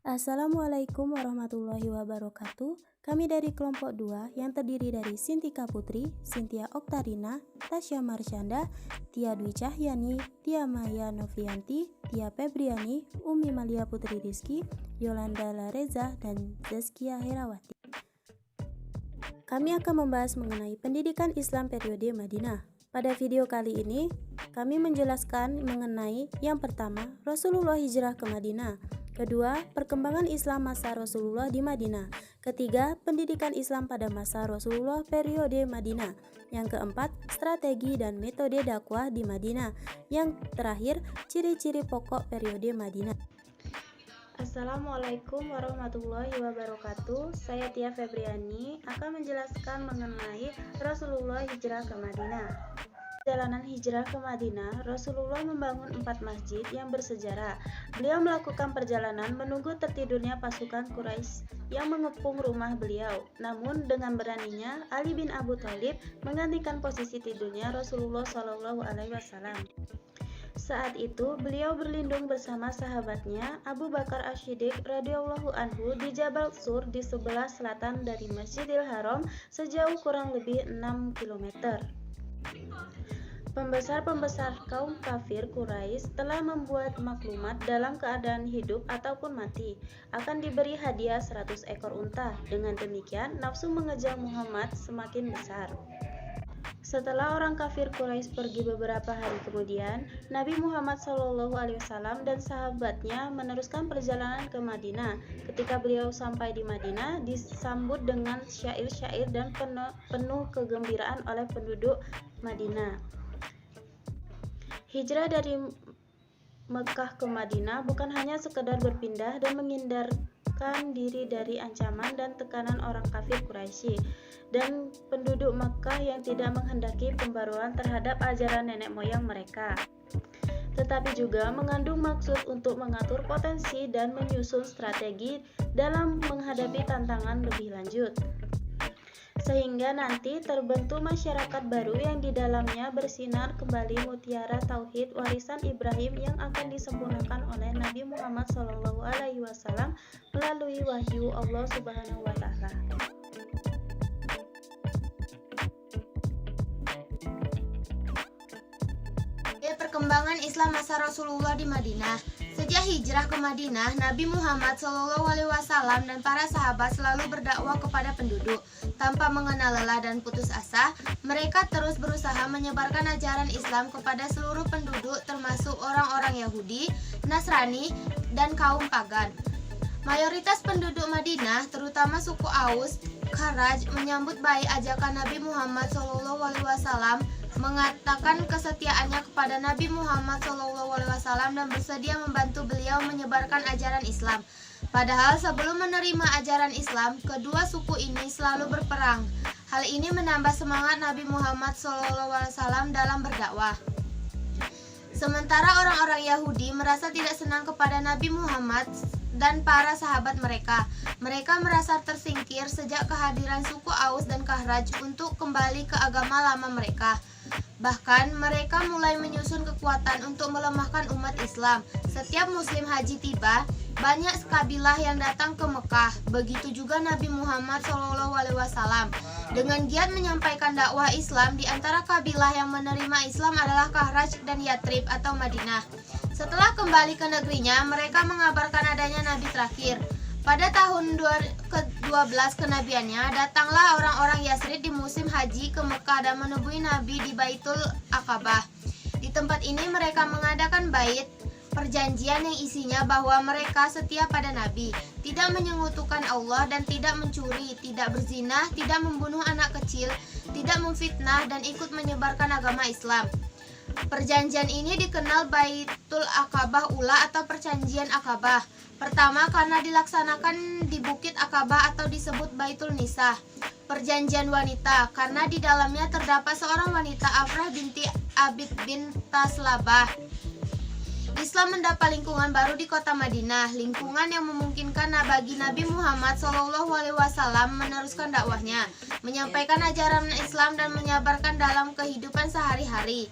Assalamualaikum warahmatullahi wabarakatuh. Kami dari kelompok 2 yang terdiri dari Sintika Putri, Sintia Oktarina, Tasya Marsyanda, Tia Dwi Cahyani, Tia Maya Novrianti, Tia Febriani, Umi Malia Putri Rizky, Yolanda Lareza, dan Zaskia Herawati. Kami akan membahas mengenai pendidikan Islam periode Madinah. Pada video kali ini, kami menjelaskan mengenai yang pertama, Rasulullah hijrah ke Madinah. Kedua, perkembangan Islam masa Rasulullah di Madinah. Ketiga, pendidikan Islam pada masa Rasulullah periode Madinah. Yang keempat, strategi dan metode dakwah di Madinah. Yang terakhir, ciri-ciri pokok periode Madinah. Assalamualaikum warahmatullahi wabarakatuh. Saya Tia Febriani akan menjelaskan mengenai Rasulullah hijrah ke Madinah. Perjalanan hijrah ke Madinah, Rasulullah membangun 4 masjid yang bersejarah. Beliau melakukan perjalanan menunggu tertidurnya pasukan Quraisy yang mengepung rumah beliau. Namun dengan beraninya, Ali bin Abu Thalib menggantikan posisi tidurnya Rasulullah SAW. Saat itu, beliau berlindung bersama sahabatnya Abu Bakar As-Siddiq radhiyallahu anhu di Jabal Sur di sebelah selatan dari Masjidil Haram sejauh kurang lebih 6 km. Pembesar-pembesar kaum kafir Quraisy telah membuat maklumat dalam keadaan hidup ataupun mati akan diberi hadiah 100 ekor unta. Dengan demikian, nafsu mengejar Muhammad semakin besar. Setelah orang kafir Quraisy pergi beberapa hari kemudian, Nabi Muhammad SAW dan sahabatnya meneruskan perjalanan ke Madinah. Ketika beliau sampai di Madinah, disambut dengan syair-syair dan penuh kegembiraan oleh penduduk Madinah. Hijrah dari Mekah ke Madinah bukan hanya sekedar berpindah dan menghindarkan diri dari ancaman dan tekanan orang kafir Quraisy dan penduduk Mekah yang tidak menghendaki pembaruan terhadap ajaran nenek moyang mereka, tetapi juga mengandung maksud untuk mengatur potensi dan menyusun strategi dalam menghadapi tantangan lebih lanjut, sehingga nanti terbentuk masyarakat baru yang di dalamnya bersinar kembali mutiara tauhid warisan Ibrahim yang akan disempurnakan oleh Nabi Muhammad SAW melalui wahyu Allah Subhanahu wa Ta'ala. Perkembangan Islam masa Rasulullah di Madinah. Sejak hijrah ke Madinah, Nabi Muhammad SAW dan para sahabat selalu berdakwah kepada penduduk. Tanpa mengenal lelah dan putus asa, mereka terus berusaha menyebarkan ajaran Islam kepada seluruh penduduk termasuk orang-orang Yahudi, Nasrani, dan kaum pagan. Mayoritas penduduk Madinah, terutama suku Aus, Kharaj, menyambut baik ajakan Nabi Muhammad SAW, mengatakan kesetiaannya kepada Nabi Muhammad SAW dan bersedia membantu beliau menyebarkan ajaran Islam. Padahal sebelum menerima ajaran Islam, kedua suku ini selalu berperang. Hal ini menambah semangat Nabi Muhammad SAW dalam berdakwah. Sementara orang-orang Yahudi merasa tidak senang kepada Nabi Muhammad dan para sahabat mereka. Mereka merasa tersingkir sejak kehadiran suku Aus dan Kharaj untuk kembali ke agama lama mereka. Bahkan mereka mulai menyusun kekuatan untuk melemahkan umat Islam. Setiap muslim haji tiba, banyak kabilah yang datang ke Mekah. Begitu juga Nabi Muhammad SAW. Dengan giat menyampaikan dakwah Islam, di antara kabilah yang menerima Islam adalah Kharaj dan Yatrib atau Madinah. Setelah kembali ke negerinya, mereka mengabarkan adanya Nabi terakhir. Pada tahun ke-12 kenabiannya, datanglah orang-orang Yasrib di musim haji ke Mekah dan menemui Nabi di Baitul Aqabah. Di tempat ini mereka mengadakan bait perjanjian yang isinya bahwa mereka setia pada Nabi, tidak menyekutukan Allah dan tidak mencuri, tidak berzina, tidak membunuh anak kecil, tidak memfitnah dan ikut menyebarkan agama Islam. Perjanjian ini dikenal Baitul Aqabah Ula atau Perjanjian Aqabah. Pertama karena dilaksanakan di Bukit Aqabah atau disebut Baitul Nisa. Perjanjian wanita karena di dalamnya terdapat seorang wanita, Afrah binti Abid bin Taslabah. Islam mendapat lingkungan baru di kota Madinah, lingkungan yang memungkinkan bagi Nabi Muhammad SAW meneruskan dakwahnya, menyampaikan ajaran Islam dan menyebarkan dalam kehidupan sehari-hari.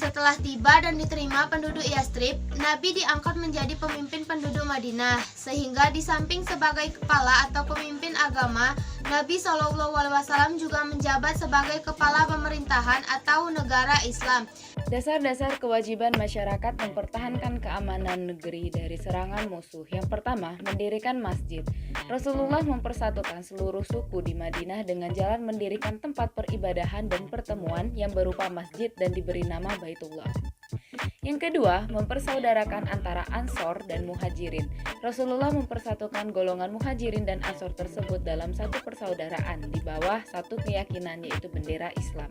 Setelah tiba dan diterima penduduk Yastrib, Nabi diangkat menjadi pemimpin penduduk Madinah, sehingga di samping sebagai kepala atau pemimpin agama, Nabi SAW juga menjabat sebagai kepala pemerintahan atau negara Islam. Dasar-dasar kewajiban masyarakat mempertahankan keamanan negeri dari serangan musuh. Yang pertama, mendirikan masjid. Rasulullah mempersatukan seluruh suku di Madinah dengan jalan mendirikan tempat peribadahan dan pertemuan yang berupa masjid dan diberi nama Baitullah. Yang kedua, mempersaudarakan antara Ansor dan Muhajirin. Rasulullah mempersatukan golongan Muhajirin dan Ansor tersebut dalam satu persaudaraan di bawah satu keyakinan, yaitu bendera Islam.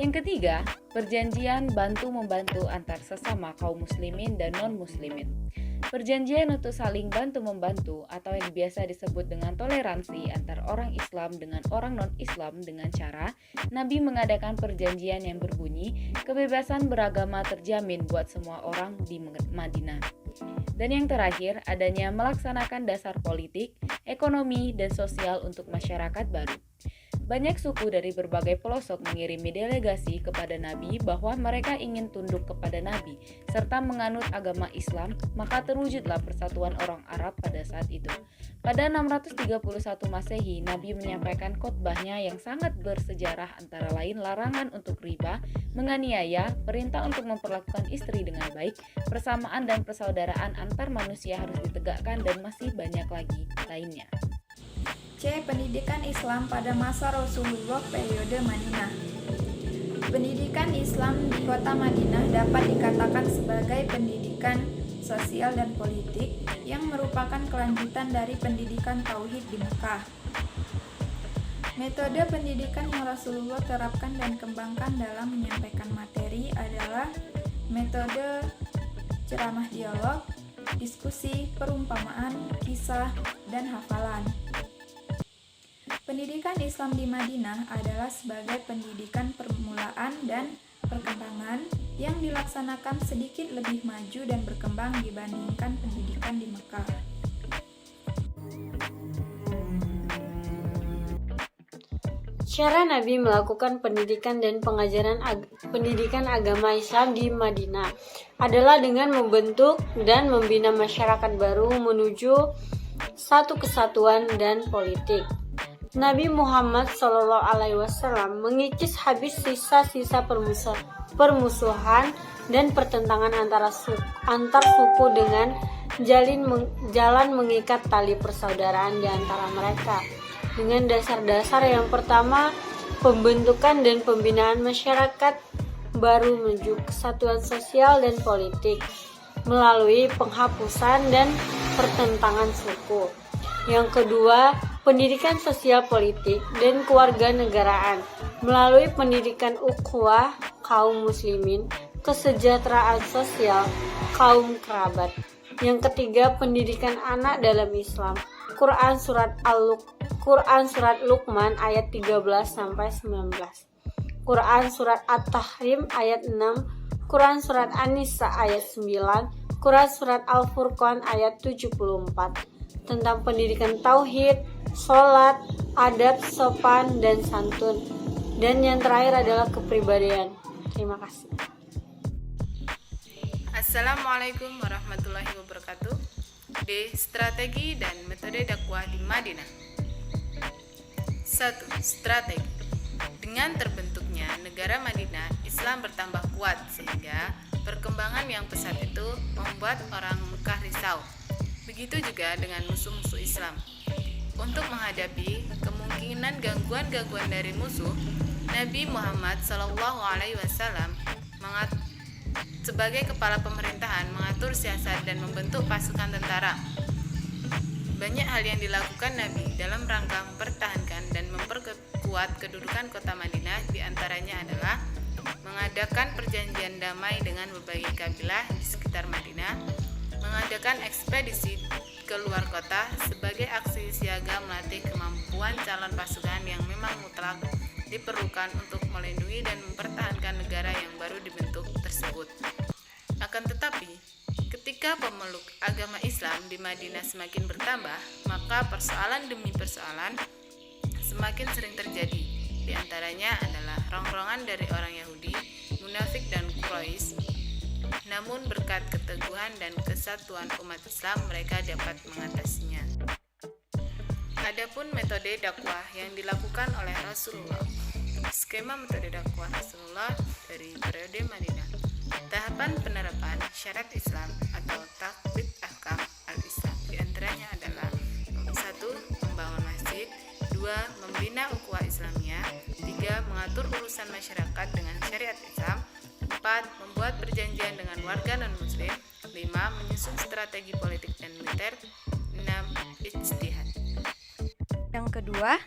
Yang ketiga, perjanjian bantu-membantu antar sesama kaum muslimin dan non-muslimin. Perjanjian untuk saling bantu-membantu atau yang biasa disebut dengan toleransi antar orang Islam dengan orang non-Islam dengan cara Nabi mengadakan perjanjian yang berbunyi kebebasan beragama terjamin buat semua orang di Madinah. Dan yang terakhir, adanya melaksanakan dasar politik, ekonomi, dan sosial untuk masyarakat baru. Banyak suku dari berbagai pelosok mengirimi delegasi kepada Nabi bahwa mereka ingin tunduk kepada Nabi serta menganut agama Islam, maka terwujudlah persatuan orang Arab pada saat itu. Pada 631 Masehi, Nabi menyampaikan khotbahnya yang sangat bersejarah, antara lain larangan untuk riba, menganiaya, perintah untuk memperlakukan istri dengan baik, persamaan dan persaudaraan antar manusia harus ditegakkan, dan masih banyak lagi lainnya. C. Pendidikan Islam pada masa Rasulullah periode Madinah. Pendidikan Islam di kota Madinah dapat dikatakan sebagai pendidikan sosial dan politik yang merupakan kelanjutan dari pendidikan tauhid di Mekah. Metode pendidikan yang Rasulullah terapkan dan kembangkan dalam menyampaikan materi adalah metode ceramah dialog, diskusi, perumpamaan, kisah, dan hafalan. Pendidikan Islam di Madinah adalah sebagai pendidikan permulaan dan perkembangan yang dilaksanakan sedikit lebih maju dan berkembang dibandingkan pendidikan di Mekah. Cara Nabi melakukan pendidikan dan pengajaran pendidikan agama Islam di Madinah adalah dengan membentuk dan membina masyarakat baru menuju satu kesatuan dan politik. Nabi Muhammad SAW mengikis habis sisa-sisa permusuhan dan pertentangan antar suku dengan jalan mengikat tali persaudaraan di antara mereka. Dengan dasar-dasar yang pertama, pembentukan dan pembinaan masyarakat baru menuju kesatuan sosial dan politik melalui penghapusan dan pertentangan suku. Yang kedua, pendidikan sosial politik dan kewarganegaraan melalui pendidikan ukhuwah kaum muslimin, kesejahteraan sosial kaum kerabat. Yang ketiga, pendidikan anak dalam Islam. Quran surat Luqman ayat 13 sampai 19. Quran surat At-Tahrim ayat 6, Quran surat An-Nisa ayat 9, Quran surat Al-Furqan ayat 74. Tentang pendidikan tauhid, sholat, adab, sopan, dan santun. Dan yang terakhir adalah kepribadian. Terima kasih. Assalamualaikum warahmatullahi wabarakatuh. D. Strategi dan metode dakwah di Madinah. 1. Strategi. Dengan terbentuknya negara Madinah, Islam bertambah kuat sehingga perkembangan yang pesat itu membuat orang Mekah risau. Begitu juga dengan musuh-musuh Islam. Untuk menghadapi kemungkinan gangguan-gangguan dari musuh, Nabi Muhammad SAW sebagai kepala pemerintahan mengatur siasat dan membentuk pasukan tentara. Banyak hal yang dilakukan Nabi dalam rangka mempertahankan dan memperkuat kedudukan kota Madinah, diantaranya adalah mengadakan perjanjian damai dengan berbagai kabilah di sekitar Madinah, mengadakan ekspedisi ke luar kota sebagai aksi siaga melatih kemampuan calon pasukan yang memang mutlak diperlukan untuk melindungi dan mempertahankan negara yang baru dibentuk tersebut. Akan tetapi, ketika pemeluk agama Islam di Madinah semakin bertambah, maka persoalan demi persoalan semakin sering terjadi. Di antaranya adalah rongrongan dari orang Yahudi, munafik dan Quraisy. Namun berkat keteguhan dan kesatuan umat Islam, mereka dapat mengatasinya. Adapun metode dakwah yang dilakukan oleh Rasulullah. Skema metode dakwah Rasulullah dari periode Madinah. Tahapan penerapan syariat Islam atau tatbik ahkam al-Islam diantaranya adalah 1. Membangun masjid, 2. Membina ukhuwah Islamiyah, 3. Mengatur urusan masyarakat dengan syariat Islam, 4. Membuat perjanjian dengan warga non-muslim, 5. Menyusun strategi politik dan militer, 6. Ijtihad. Yang kedua,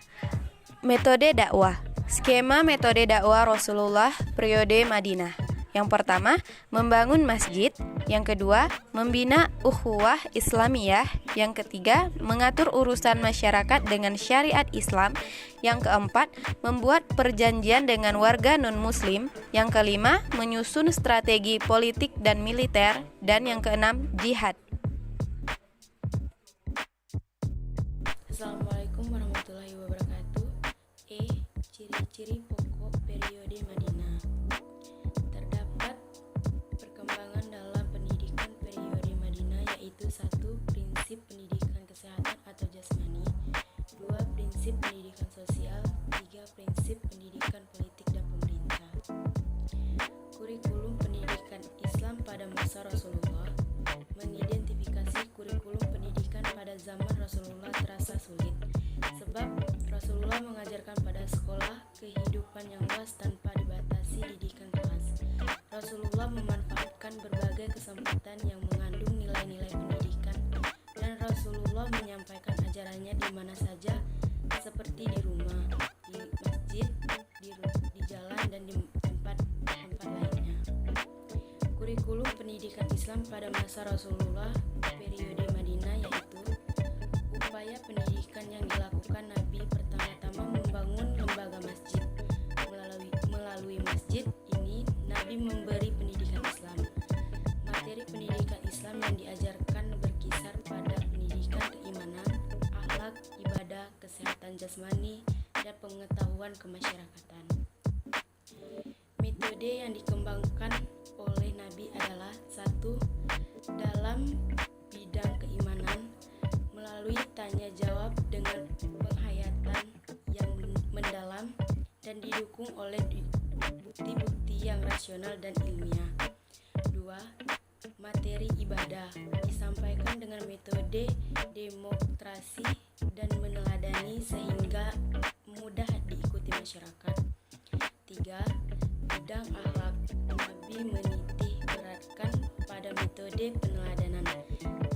metode dakwah. Skema metode dakwah Rasulullah periode Madinah. Yang pertama, membangun masjid. Yang kedua, membina ukhuwah Islamiyah. Yang ketiga, mengatur urusan masyarakat dengan syariat Islam. Yang keempat, membuat perjanjian dengan warga non-muslim. Yang kelima, menyusun strategi politik dan militer. Dan yang keenam, jihad. Assalamualaikum warahmatullahi wabarakatuh. Ciri-ciri pokok periode Madinah. Terdapat perkembangan dalam pendidikan periode Madinah, yaitu 1. Prinsip pendidikan kesehatan atau jasmani, 2. Prinsip pendidikan sosial, 3. Prinsip pendidikan politik dan pemerintah. Kurikulum pendidikan Islam pada masa Rasulullah. Mengidentifikasi kurikulum pendidikan pada zaman Rasulullah terasa sulit, sebab Rasulullah mengajarkan pada sekolah kehidupan yang luas tanpa dibatasi didikan kelas. Rasulullah memanfaatkan berbagai kesempatan yang mengandung nilai-nilai pendidikan, dan Rasulullah menyampaikan ajarannya di mana saja, seperti di rumah, di masjid, di jalan, dan di tempat-tempat lainnya. Kurikulum pendidikan Islam pada masa Rasulullah periode Madinah, yaitu upaya pendidikan yang dilakukan Nabi. Pertama-tama membangun lembaga masjid. Melalui masjid ini Nabi memberi pendidikan Islam. Materi pendidikan Islam yang diajarkan berkisar pada pendidikan keimanan, akhlak, ibadah, kesehatan jasmani, dan pengetahuan kemasyarakatan. Metode yang dikembangkan oleh Nabi adalah 1. Dalam bidang keimanan, melalui tanya jawab dengan penghayatan yang mendalam dan didukung oleh bukti-bukti yang rasional dan ilmiah. 2. Materi ibadah disampaikan dengan metode demonstrasi dan meneladani sehingga mudah diikuti masyarakat. 3. Bidang akhlak, Nabi menitik beratkan pada metode peneladanan.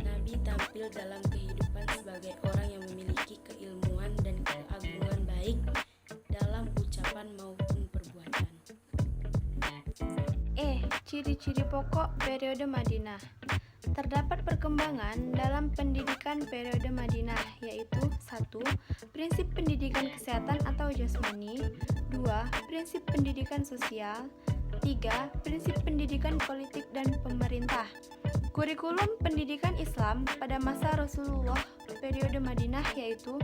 Nabi tampil dalam kehidupan sebagai orang yang memiliki keilmuan dan keagungan baik dalam ucapan maupun perbuatan. Ciri-ciri pokok periode Madinah. Terdapat perkembangan dalam pendidikan periode Madinah, yaitu 1. Prinsip pendidikan kesehatan atau jasmani, 2. Prinsip pendidikan sosial, 3. Prinsip pendidikan politik dan pemerintah. Kurikulum pendidikan Islam pada masa Rasulullah periode Madinah, yaitu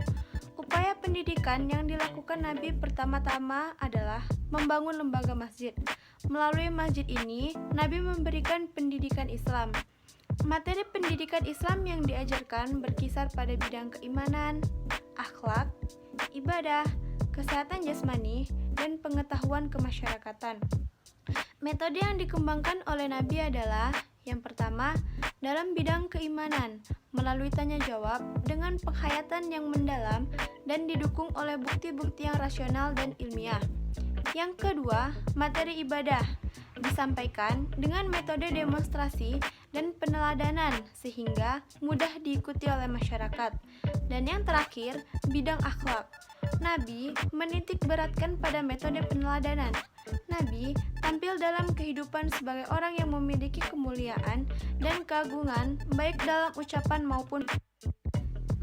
upaya pendidikan yang dilakukan Nabi pertama-tama adalah membangun lembaga masjid. Melalui masjid ini, Nabi memberikan pendidikan Islam. Materi pendidikan Islam yang diajarkan berkisar pada bidang keimanan, akhlak, ibadah, kesehatan jasmani, dan pengetahuan kemasyarakatan. Metode yang dikembangkan oleh Nabi adalah yang pertama, dalam bidang keimanan, melalui tanya jawab dengan penghayatan yang mendalam dan didukung oleh bukti-bukti yang rasional dan ilmiah. Yang kedua, materi ibadah disampaikan dengan metode demonstrasi dan peneladanan sehingga mudah diikuti oleh masyarakat. Dan yang terakhir, bidang akhlak. Nabi menitik beratkan pada metode peneladanan. Nabi tampil dalam kehidupan sebagai orang yang memiliki kemuliaan dan keagungan baik dalam ucapan maupun.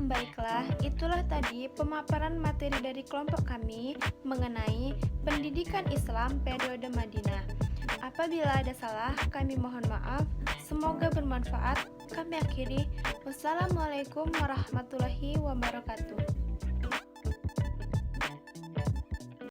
Baiklah, itulah tadi pemaparan materi dari kelompok kami mengenai pendidikan Islam periode Madinah. Apabila ada salah, kami mohon maaf. Semoga bermanfaat. Kami akhiri. Wassalamualaikum warahmatullahi wabarakatuh.